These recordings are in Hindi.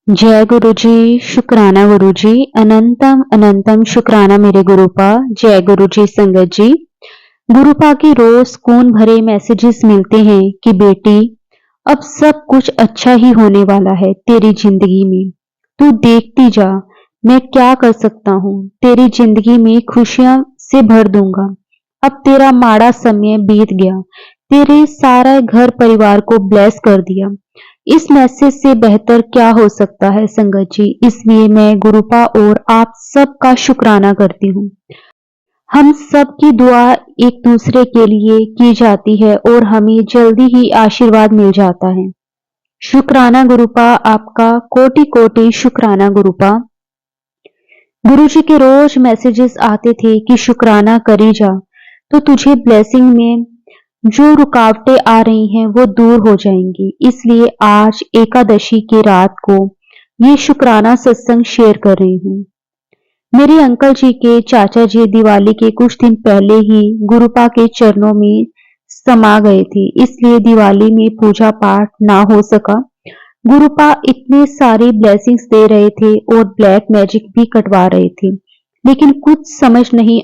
जय गुरु जी, शुक्राना गुरु जी, अनंतम अनंतम शुक्राना मेरे गुरुपा। जय गुरु जी संगत जी। गुरुपा की रोज खून भरे मैसेजेस मिलते हैं कि बेटी अब सब कुछ अच्छा ही होने वाला है तेरी जिंदगी में। तू देखती जा, मैं क्या कर सकता हूँ, तेरी जिंदगी में खुशियां से भर दूंगा। अब तेरा माड़ा समय बीत गया, तेरे सारा घर परिवार को ब्लेस कर दिया। इस मैसेज से बेहतर क्या हो सकता है संगत जी। इसलिए मैं गुरुपा और आप सबका शुक्राना करती हूँ। हम सब की दुआ एक दूसरे के लिए की जाती है और हमें जल्दी ही आशीर्वाद मिल जाता है। शुक्राना गुरुपा, आपका कोटि कोटि शुक्राना गुरुपा। गुरुजी के रोज मैसेजेस आते थे कि शुक्राना करी जा तो तुझे ब्लेसिंग में जो रुकावटें आ रही हैं वो दूर हो जाएंगी। इसलिए आज एकादशी की रात को ये शुक्राना सत्संग शेयर कर रही हूँ। मेरे अंकल जी के चाचा जी दिवाली के कुछ दिन पहले ही गुरुपा के चरणों में समा गए थे, इसलिए दिवाली में पूजा पाठ ना हो सका। गुरुपा इतने सारी ब्लेसिंग्स दे रहे थे और ब्लैक मैजिक भी कटवा रहे थे, लेकिन कुछ समझ नहीं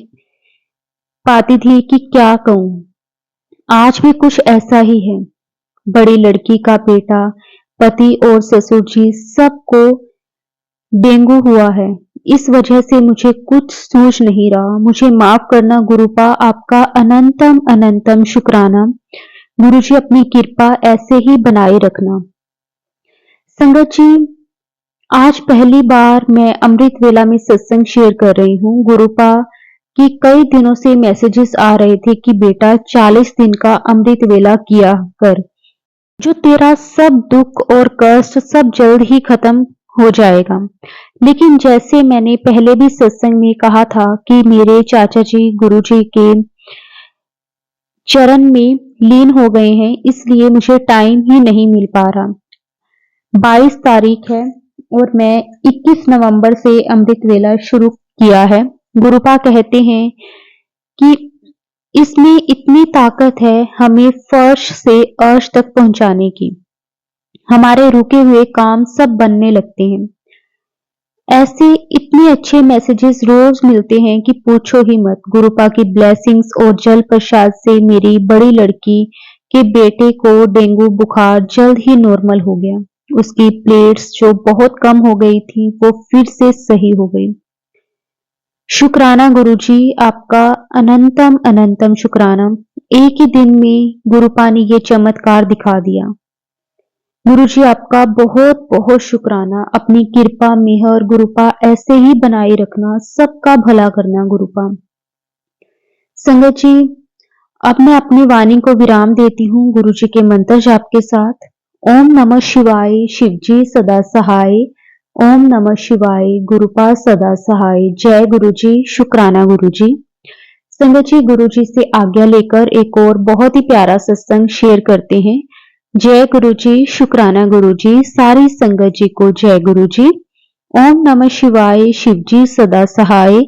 पाती थी कि क्या कहूँ। आज भी कुछ ऐसा ही है। बड़ी लड़की का बेटा, पति और ससुर जी सबको डेंगू हुआ है। इस वजह से मुझे कुछ सूझ नहीं रहा। मुझे माफ करना गुरुपा, आपका अनंतम अनंतम शुक्राना। गुरुजी अपनी कृपा ऐसे ही बनाए रखना। संगत जी, आज पहली बार मैं अमृत वेला में सत्संग शेयर कर रही हूँ। गुरुपा की कई दिनों से मैसेजेस आ रहे थे कि बेटा 40 दिन का अमृत वेला किया कर, जो तेरा सब दुख और कष्ट सब जल्द ही खत्म हो जाएगा। लेकिन जैसे मैंने पहले भी सत्संग में कहा था कि मेरे चाचा जी गुरुजी के चरण में लीन हो गए हैं, इसलिए मुझे टाइम ही नहीं मिल पा रहा। 22 तारीख है और मैं 21 नवंबर से अमृत वेला शुरू किया है। गुरुपा कहते हैं कि इसमें इतनी ताकत है हमें फर्श से अर्श तक पहुंचाने की। हमारे रुके हुए काम सब बनने लगते हैं। ऐसे इतने अच्छे मैसेजेस रोज मिलते हैं कि पूछो ही मत। गुरुपा की ब्लेसिंग्स और जल प्रसाद से मेरी बड़ी लड़की के बेटे को डेंगू बुखार जल्द ही नॉर्मल हो गया। उसकी प्लेट्स जो बहुत कम हो गई थी वो फिर से सही हो गई। शुक्राना गुरुजी, आपका अनंतम अनंतम शुक्राना। एक ही दिन में गुरुपा ने ये चमत्कार दिखा दिया। गुरुजी आपका बहुत बहुत शुक्राना। अपनी कृपा मेहर गुरुपा ऐसे ही बनाए रखना, सबका भला करना गुरुपा। संगत जी, अब मैं अपनी वाणी को विराम देती हूँ गुरुजी के मंत्र जाप के साथ। ओम नमः शिवाय, शिवजी सदा सहाय। ओम नमः शिवाय, गुरुपा सदा सहाय। जय गुरुजी, शुक्राना गुरुजी। संगत जी, गुरुजी से आज्ञा लेकर एक और बहुत ही प्यारा सत्संग शेयर करते हैं। जय गुरुजी, शुक्राना गुरुजी। सारी संगत जी को जय गुरुजी। ओम नमः शिवाय, शिवजी सदा सहाय।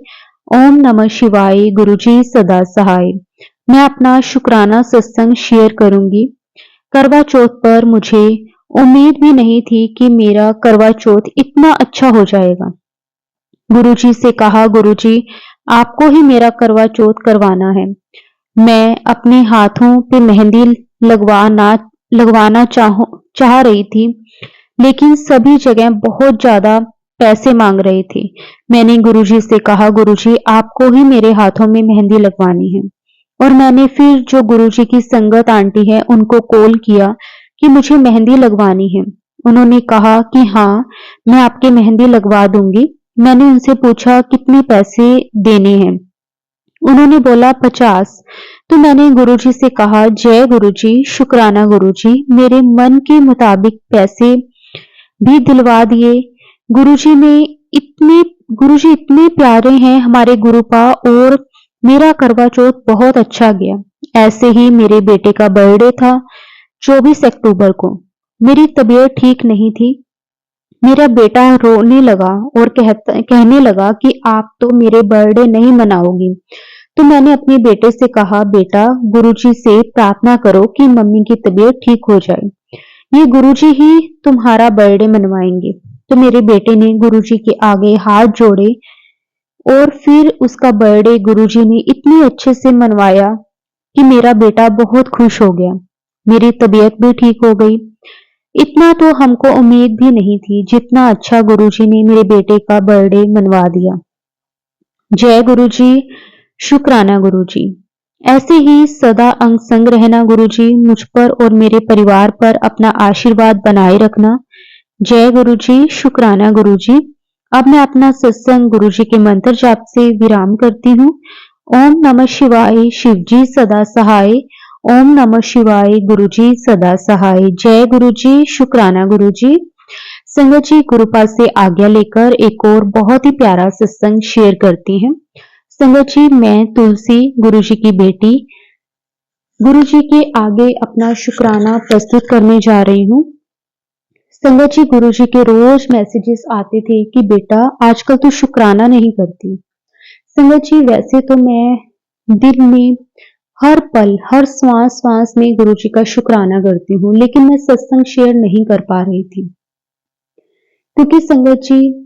ओम नमः शिवाय, गुरुजी सदा सहाय। मैं अपना शुक्राना सत्संग शेयर करूंगी। करवा चौथ पर मुझे उम्मीद भी नहीं थी कि मेरा करवा चौथ इतना अच्छा हो जाएगा। गुरुजी से कहा, गुरुजी आपको ही मेरा करवा चौथ करवाना है। मैं अपने हाथों पे मेहंदी लगवाना चाह रही थी, लेकिन सभी जगह बहुत ज्यादा पैसे मांग रहे थे। मैंने गुरुजी से कहा, गुरुजी आपको ही मेरे हाथों में मेहंदी लगवानी है। और मैंने फिर जो गुरुजी की संगत आंटी है उनको कॉल किया कि मुझे मेहंदी लगवानी है। उन्होंने कहा कि हाँ, मैं आपके मेहंदी लगवा दूंगी। मैंने उनसे पूछा कितने पैसे देने हैं। उन्होंने बोला 50। तो मैंने गुरुजी से कहा, जय गुरुजी, शुक्राना गुरुजी, मेरे मन के मुताबिक पैसे भी दिलवा दिए। गुरुजी ने इतने गुरुजी इतने प्यारे हैं हमारे गुरुपा, और मेरा करवा चौथ बहुत अच्छा गया। ऐसे ही मेरे बेटे का बर्थडे था 24 अक्टूबर को। मेरी तबीयत ठीक नहीं थी। मेरा बेटा रोने लगा और कहने लगा कि आप तो मेरे बर्थडे नहीं मनाओगी। तो मैंने अपने बेटे से कहा, बेटा गुरुजी से प्रार्थना करो कि मम्मी की तबीयत ठीक हो जाए, ये गुरुजी ही तुम्हारा बर्थडे मनवाएंगे। तो मेरे बेटे ने गुरुजी के आगे हाथ जोड़े और फिर उसका बर्थडे गुरुजी ने इतनी अच्छे से मनवाया कि मेरा बेटा बहुत खुश हो गया। मेरी तबीयत भी ठीक हो गई। इतना तो हमको उम्मीद भी नहीं थी जितना अच्छा गुरुजी ने मेरे बेटे का बर्थडे मनवा दिया। जय गुरुजी, शुक्राना गुरुजी। ऐसे ही सदा अंग संग रहना गुरुजी, मुझ पर और मेरे परिवार पर अपना आशीर्वाद बनाए रखना। जय गुरुजी, शुक्राना गुरुजी। अब मैं अपना सत्संग गुरुजी के मंत्र जाप से विराम करती हूँ। ओम नमः शिवाय, शिवजी सदा सहाय। ओम नमः शिवाय, गुरुजी सदा सहाय। जय गुरुजी, शुक्राना गुरुजी। संगत जी, गुरुपाद से आज्ञा लेकर एक और बहुत ही प्यारा सत्संग शेयर करती हैं। संगत जी, मैं तुलसी गुरुजी की बेटी गुरुजी के आगे अपना शुक्राना प्रस्तुत करने जा रही हूँ। संगत जी, गुरुजी के रोज मैसेजेस आते थे कि बेटा आजकल तू शुक्राना नहीं करती। संगत जी, वैसे तो मैं दिन में हर पल हर श्वास श्वास में गुरुजी का शुक्राना करती हूँ, लेकिन मैं सत्संग शेयर नहीं कर पा रही थी क्योंकि संगत जी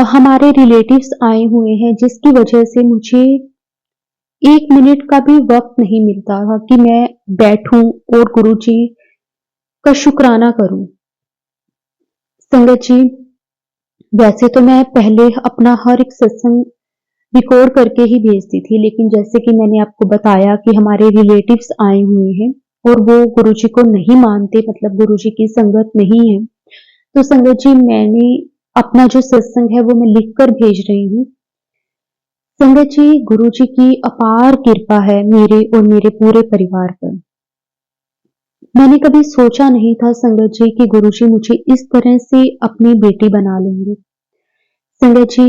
हमारे रिलेटिव्स आए हुए हैं जिसकी वजह से मुझे 1 मिनट का भी वक्त नहीं मिलता था कि मैं बैठूं और गुरुजी का शुक्राना करूं। संगत जी, वैसे तो मैं पहले अपना हर एक सत्संग रिकॉर्ड करके ही भेजती थी, लेकिन जैसे कि मैंने आपको बताया कि हमारे रिलेटिव्स आए हुए हैं और वो गुरुजी को नहीं मानते, मतलब गुरुजी की संगत नहीं है। तो संगत जी, मैंने अपना जो सत्संग है वो मैं लिख कर भेज रही हूँ। संगत जी, गुरुजी की अपार कृपा है मेरे और मेरे पूरे परिवार पर। मैंने कभी सोचा नहीं था संगत जी कि गुरुजी मुझे इस तरह से अपनी बेटी बना लेंगे। संगत जी,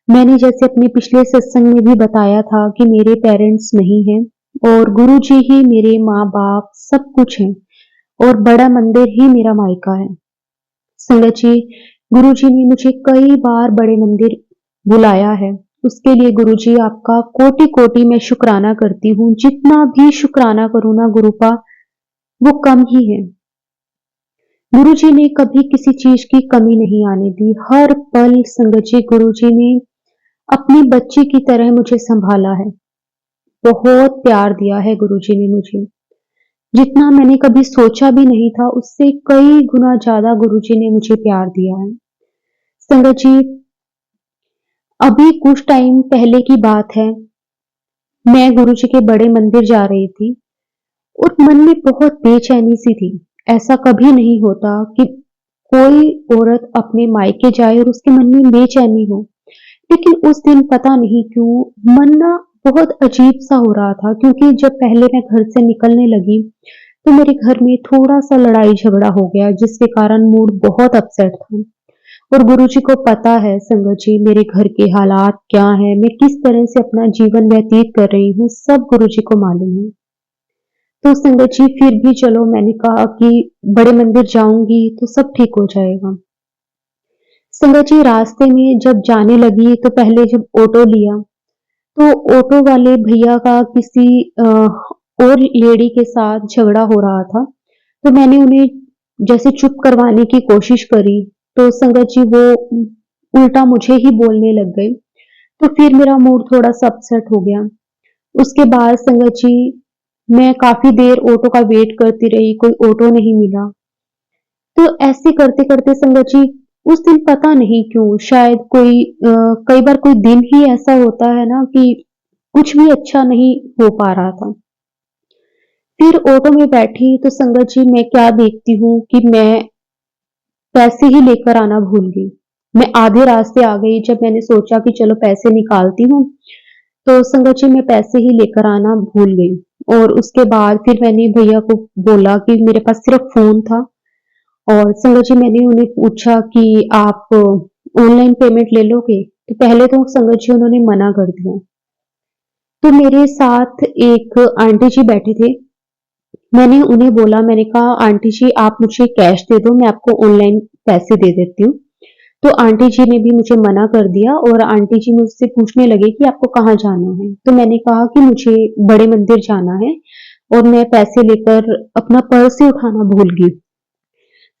मैंने जैसे अपने पिछले सत्संग में भी बताया था कि मेरे पेरेंट्स नहीं हैं और गुरुजी ही मेरे माँ बाप सब कुछ हैं और बड़ा मंदिर ही मेरा मायका है। संगत जी, गुरुजी ने मुझे कई बार बड़े मंदिर बुलाया है, उसके लिए गुरुजी आपका कोटि कोटि मैं शुक्राना करती हूँ। जितना भी शुक्राना करूँ ना गुरुपा, वो कम ही है। गुरुजी ने कभी किसी चीज की कमी नहीं आने दी। हर पल संगत जी, गुरुजी ने अपनी बच्ची की तरह मुझे संभाला है। बहुत प्यार दिया है गुरुजी ने मुझे, जितना मैंने कभी सोचा भी नहीं था उससे कई गुना ज्यादा गुरुजी ने मुझे प्यार दिया है। संगत जी, अभी कुछ टाइम पहले की बात है, मैं गुरुजी के बड़े मंदिर जा रही थी और मन में बहुत बेचैनी सी थी। ऐसा कभी नहीं होता कि कोई औरत अपने मायके जाए और उसके मन में बेचैनी हो, लेकिन उस दिन पता नहीं क्यों मन ना बहुत अजीब सा हो रहा था, क्योंकि जब पहले मैं घर से निकलने लगी तो मेरे घर में थोड़ा सा लड़ाई झगड़ा हो गया जिसके कारण मूड बहुत अपसेट था। और गुरुजी को पता है संगत जी मेरे घर के हालात क्या हैं, मैं किस तरह से अपना जीवन व्यतीत कर रही हूँ, सब गुरुजी को मालूम है। तो संगत जी, फिर भी चलो मैंने कहा कि बड़े मंदिर जाऊंगी तो सब ठीक हो जाएगा। संगत जी, रास्ते में जब जाने लगी तो पहले जब ऑटो लिया तो ऑटो वाले भैया का किसी और लेडी के साथ झगड़ा हो रहा था, तो मैंने उन्हें जैसे चुप करवाने की कोशिश करी, तो संगत जी वो उल्टा मुझे ही बोलने लग गए। तो फिर मेरा मूड थोड़ा सा अपसेट हो गया। उसके बाद संगत जी मैं काफी देर ऑटो का वेट करती रही, कोई ऑटो नहीं मिला। तो ऐसे करते करते संगत जी उस दिन पता नहीं क्यों, शायद कई बार कोई दिन ही ऐसा होता है ना कि कुछ भी अच्छा नहीं हो पा रहा था। फिर ऑटो में बैठी तो संगत जी मैं क्या देखती हूँ कि मैं पैसे ही लेकर आना भूल गई। मैं आधे रास्ते आ गई, जब मैंने सोचा कि चलो पैसे निकालती हूँ तो संगत जी मैं पैसे ही लेकर आना भूल गई। और उसके बाद फिर मैंने भैया को बोला कि मेरे पास सिर्फ फोन था, और संगत जी मैंने उन्हें पूछा कि आप ऑनलाइन पेमेंट ले लोगे, तो पहले तो संगत जी उन्होंने मना कर दिया। तो मेरे साथ एक आंटी जी बैठे थे, मैंने उन्हें बोला, मैंने कहा आंटी जी आप मुझे कैश दे दो, मैं आपको ऑनलाइन पैसे दे देती हूँ। तो आंटी जी ने भी मुझे मना कर दिया और आंटी जी मुझसे पूछने लगे कि आपको कहाँ जाना है। तो मैंने कहा कि मुझे बड़े मंदिर जाना है और मैं पैसे लेकर अपना पर्स ही उठाना भूल गई।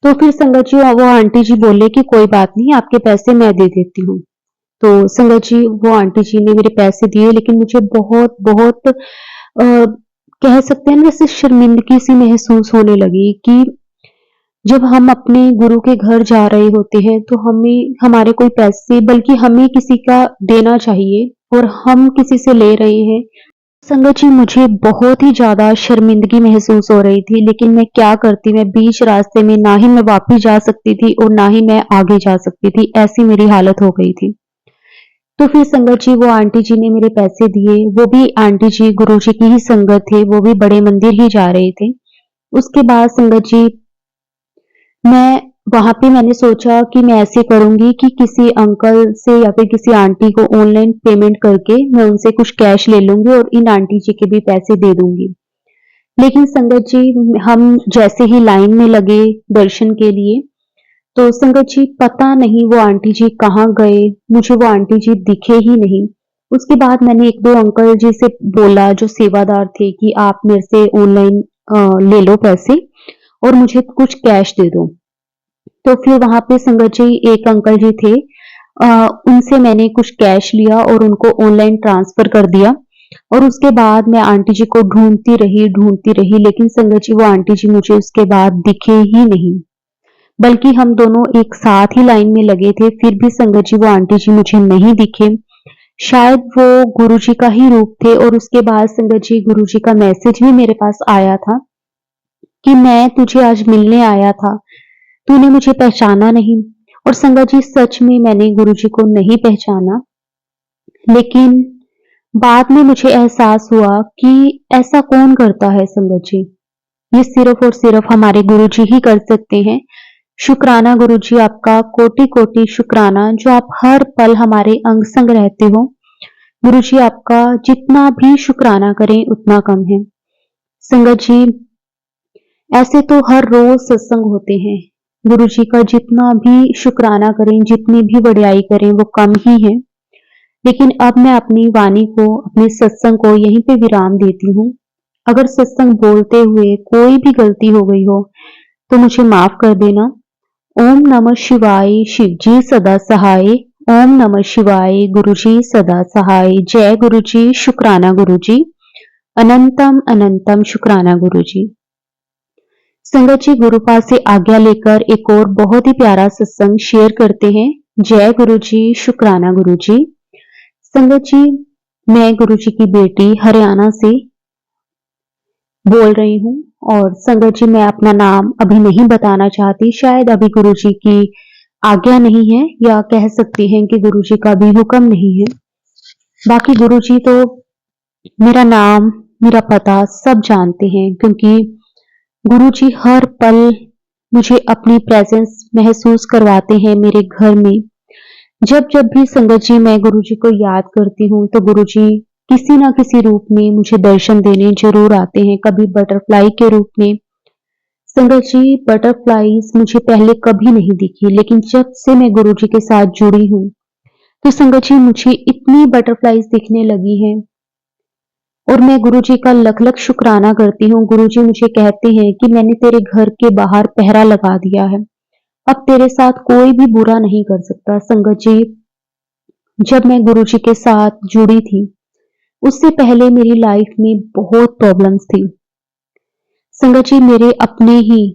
तो फिर संगत जी वो आंटी जी बोले कि कोई बात नहीं, आपके पैसे मैं दे देती हूँ। तो संगत जी वो आंटी जी ने मेरे पैसे दिए, लेकिन मुझे बहुत बहुत कह सकते हैं ना, जैसे शर्मिंदगी सी महसूस होने लगी कि जब हम अपने गुरु के घर जा रहे होते हैं तो हमें हमारे कोई पैसे, बल्कि हमें किसी का देना चाहिए और हम किसी से ले रहे हैं। संगत जी मुझे बहुत ही ज़्यादा शर्मिंदगी महसूस हो रही थी, लेकिन मैं क्या करती, मैं बीच रास्ते में ना ही मैं वापस जा सकती थी और ना ही मैं आगे जा सकती थी, ऐसी मेरी हालत हो गई थी। तो फिर संगत जी वो आंटी जी ने मेरे पैसे दिए, वो भी आंटी जी गुरुजी की ही संगत थे, वो भी बड़े मंदिर ही जा रहे थे। उसके बाद संगत जी मैं वहाँ पे मैंने सोचा कि मैं ऐसे करूँगी कि किसी अंकल से या फिर किसी आंटी को ऑनलाइन पेमेंट करके मैं उनसे कुछ कैश ले लूँगी और इन आंटी जी के भी पैसे दे दूँगी। लेकिन संगत जी हम जैसे ही लाइन में लगे दर्शन के लिए, तो संगत जी पता नहीं वो आंटी जी कहाँ गए, मुझे वो आंटी जी दिखे ही नहीं। उसके बाद मैंने 1-2 अंकल जी से बोला जो सेवादार थे कि आप मेरे से ऑनलाइन ले लो पैसे और मुझे कुछ कैश दे दो। तो फिर वहाँ पे संगत जी एक अंकल जी थे, उनसे मैंने कुछ कैश लिया और उनको ऑनलाइन ट्रांसफर कर दिया और उसके बाद मैं आंटी जी को ढूंढती रही, लेकिन संगत जी वो आंटी जी मुझे उसके बाद दिखे ही नहीं। बल्कि हम दोनों एक साथ ही लाइन में लगे थे, फिर भी संगत जी वो आंटी जी मुझे नहीं दिखे। शायद वो गुरुजी का ही रूप थे और उसके बाद संगत जी गुरुजी का मैसेज भी मेरे पास आया था कि मैं तुझे आज मिलने आया था, तूने मुझे पहचाना नहीं। और संगत जी सच में मैंने गुरुजी को नहीं पहचाना, लेकिन बाद में मुझे एहसास हुआ कि ऐसा कौन करता है संगत जी, ये सिर्फ और सिर्फ हमारे गुरुजी ही कर सकते हैं। शुक्राना गुरुजी, आपका कोटि कोटि शुक्राना जो आप हर पल हमारे अंग संग रहते हो। गुरुजी आपका जितना भी शुक्राना करें उतना कम है। संगत जी ऐसे तो हर रोज सत्संग होते हैं, गुरुजी का जितना भी शुक्राना करें, जितनी भी बड़ाई करें वो कम ही है। लेकिन अब मैं अपनी वाणी को, अपने सत्संग को यहीं पे विराम देती हूँ। अगर सत्संग बोलते हुए कोई भी गलती हो गई हो तो मुझे माफ कर देना। ओम नमः शिवाय, शिवजी सदा सहाय। ओम नमः शिवाय, गुरुजी सदा सहाय। जय गुरुजी, शुक्राना गुरुजी। अनंतम अनंतम शुक्राना गुरुजी। संगत जी गुरुपाद से आज्ञा लेकर एक और बहुत ही प्यारा सत्संग शेयर करते हैं। जय गुरुजी, शुक्राना गुरुजी। संगत जी मैं गुरुजी की बेटी हरियाणा से बोल रही हूँ और संगत जी मैं अपना नाम अभी नहीं बताना चाहती, शायद अभी गुरुजी की आज्ञा नहीं है या कह सकती हैं कि गुरुजी का भी हुक्म नहीं है। बाकी गुरुजी तो मेरा नाम, मेरा पता सब जानते हैं, क्योंकि गुरुजी हर पल मुझे अपनी प्रेजेंस महसूस करवाते हैं मेरे घर में। जब जब भी संगत जी मैं गुरुजी को याद करती हूँ तो गुरुजी किसी ना किसी रूप में मुझे दर्शन देने जरूर आते हैं। कभी बटरफ्लाई के रूप में। संगत जी बटरफ्लाईज मुझे पहले कभी नहीं दिखी, लेकिन जब से मैं गुरुजी के साथ जुड़ी हूँ तो संगत जी मुझे इतनी बटरफ्लाईज दिखने लगी हैं और मैं गुरुजी का लख लख शुक्राना करती हूँ। गुरुजी मुझे कहते हैं कि मैंने तेरे घर के बाहर पहरा लगा दिया है, अब तेरे साथ कोई भी बुरा नहीं कर सकता। संगत जी जब मैं गुरुजी के साथ जुड़ी थी उससे पहले मेरी लाइफ में बहुत प्रॉब्लम्स थी। संगत जी मेरे अपने ही,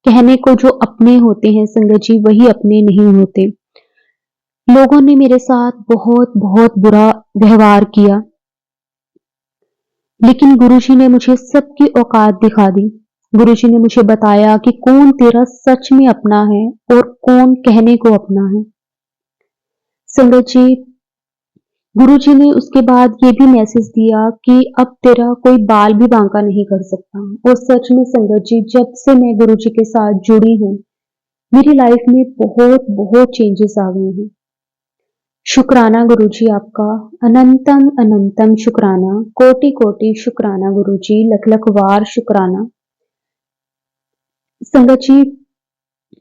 कहने को जो अपने होते हैं संगत जी वही अपने नहीं होते। लोगों ने मेरे साथ बहुत बहुत बुरा व्यवहार किया, लेकिन गुरुजी ने मुझे सबकी औकात दिखा दी। गुरुजी ने मुझे बताया कि कौन तेरा सच में अपना है और कौन कहने को अपना है। संगत जी गुरुजी ने उसके बाद ये भी मैसेज दिया कि अब तेरा कोई बाल भी बांका नहीं कर सकता। और सच में संगत जी जब से मैं गुरुजी के साथ जुड़ी हूँ मेरी लाइफ में बहुत बहुत चेंजेस आ गए हैं। शुक्राना गुरुजी आपका, अनंतम अनंतम शुक्राना, कोटि कोटि शुक्राना गुरुजी, लख लख वार शुक्राना। संगत जी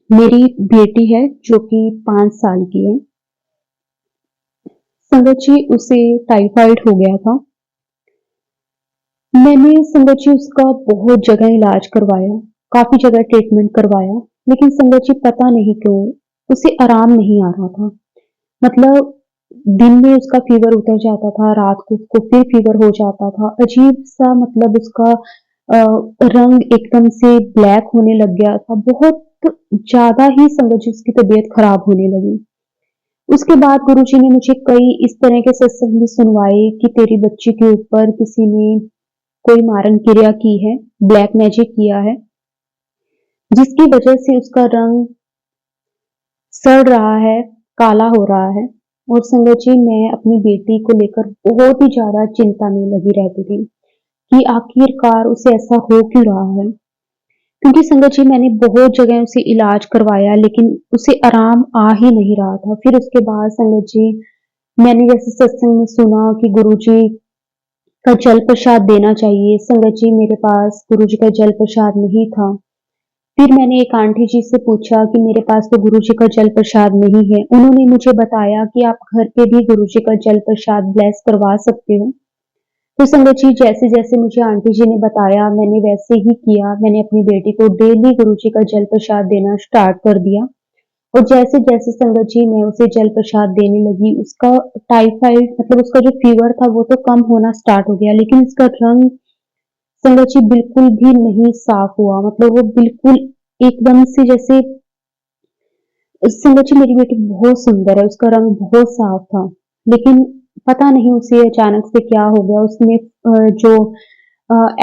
मेरी बेटी है जो कि 5 साल की है। संगत जी उसे टाइफाइड हो गया था। मैंने संगत जी उसका बहुत जगह इलाज करवाया, काफी जगह ट्रीटमेंट करवाया, लेकिन संगत जी पता नहीं क्यों उसे आराम नहीं आ रहा था। मतलब दिन में उसका फीवर उतर जाता था, रात को उसको फिर फीवर हो जाता था। अजीब-सा मतलब उसका अ, रंग एकदम से ब्लैक होने लग गया था। बहुत ज़्यादा ही संगत जी उसकी तबीयत खराब होने लगी। उसके बाद गुरुजी ने मुझे कई इस तरह के सत्संग भी सुनवाए कि तेरी बच्ची के ऊपर किसी ने कोई मारण क्रिया की है, ब्लैक मैजिक किया है, जिसकी वजह से उसका रंग सड़ रहा है, काला हो रहा है। और संगत जी मैं अपनी बेटी को लेकर बहुत ही ज़्यादा चिंता में लगी रहती थी कि आखिरकार उसे ऐसा हो क्यों रहा है। क्योंकि संगत जी मैंने बहुत जगह उसे इलाज करवाया लेकिन उसे आराम आ ही नहीं रहा था। फिर उसके बाद संगत जी मैंने जैसे सत्संग में सुना कि गुरुजी का जल प्रसाद देना चाहिए। संगत जी मेरे पास गुरुजी का जल प्रसाद नहीं था। फिर मैंने एक आंटी जी से पूछा कि मेरे पास तो गुरुजी का जल प्रसाद नहीं है। उन्होंने मुझे बताया कि आप घर पे भी गुरुजी का जल प्रसाद ब्लेस करवा सकते हो। तो संगत जी जैसे-जैसे मुझे आंटी जी ने बताया मैंने वैसे ही किया। मैंने अपनी बेटी को डेली गुरुजी का जल प्रसाद देना स्टार्ट कर दिया। और जैसे-जैसे संगत जी मैं उसे जल प्रसाद देने लगी, उसका टाइफाइड मतलब उसका जो फीवर था वो तो कम होना स्टार्ट हो गया, लेकिन उसका रंग संगत जी बिल्कुल भी नहीं साफ हुआ। मतलब वो बिल्कुल एकदम से जैसे संगत जी मेरी बेटी बहुत सुंदर है, उसका रंग बहुत साफ था, लेकिन पता नहीं उसे अचानक से क्या हो गया। उसमें जो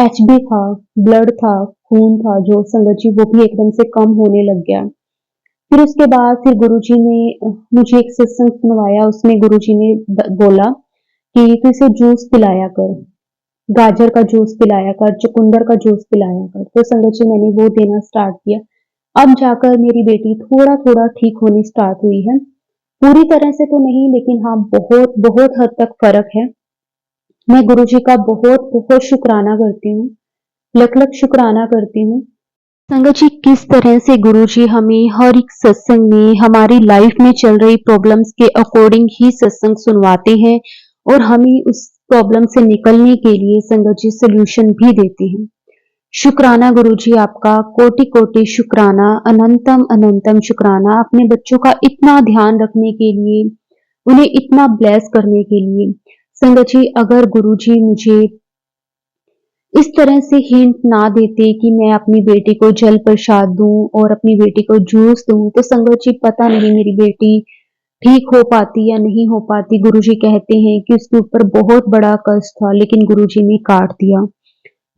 एचबी था, ब्लड था, खून था जो संगत जी वो भी एकदम से कम होने लग गया। फिर उसके बाद फिर गुरुजी ने मुझे एक सत्संग सुनवाया। उसमें गुरुजी ने बोला कि तू इसे जूस पिलाया कर, गाजर का जूस पिलाया कर, चुकंदर का जूस पिलाया कर। तो संगत जी मैंने वो देना स्टार्ट किया। अब जाकर मेरी बेटी थोड़ा-थोड़ा ठीक होनी स्टार्ट हुई है। पूरी तरह से तो नहीं लेकिन हाँ बहुत हद तक फ़र्क है। मैं गुरुजी का बहुत-बहुत शुकराना करती हूँ, लख-लख शुकराना करती हूँ। संगत जी किस तरह से गुरुजी हमें हर एक सत्संग में हमारी लाइफ में चल रही प्रॉब्लम्स के अकॉर्डिंग ही सत्संग सुनवाते हैं और हमें उस प्रॉब्लम से निकलने के लिए संगत जी सॉल्यूशन भी देते हैं। शुक्राना गुरुजी आपका, कोटि-कोटि शुक्राना, अनंतम अनंतम शुक्राना अपने बच्चों का इतना ध्यान रखने के लिए, उन्हें इतना ब्लेस करने के लिए। संगत जी अगर गुरुजी मुझे इस तरह से हिंट ना देते कि मैं अपनी बेटी को जल प्रसाद दूँ और अपनी बेटी को जूस दूँ, तो संगत जी पता नहीं मेरी बेटी ठीक हो पाती या नहीं हो पाती। गुरुजी कहते हैं कि उसके ऊपर बहुत बड़ा कष्ट था, लेकिन गुरुजी ने काट दिया।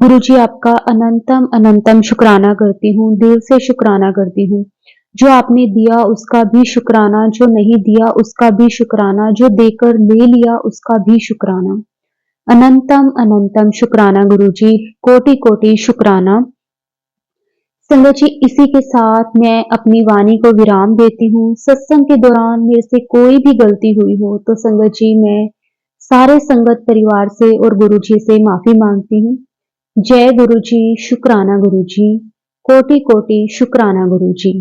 गुरुजी आपका अनंतम अनंतम शुक्राना करती हूँ, दिल से शुक्राना करती हूँ। जो आपने दिया उसका भी शुक्राना, जो नहीं दिया उसका भी शुक्राना, जो देकर ले लिया उसका भी शुक्राना। अनंतम अनंतम शुक्राना गुरुजी, कोटि कोटि शुक्राना। संगत जी इसी के साथ मैं अपनी वाणी को विराम देती हूँ। सत्संग के दौरान मेरे से कोई भी गलती हुई हो तो संगत जी मैं सारे संगत परिवार से और गुरुजी से माफी मांगती हूँ। जय गुरुजी, शुक्राना गुरुजी, कोटि कोटि शुक्राना गुरुजी।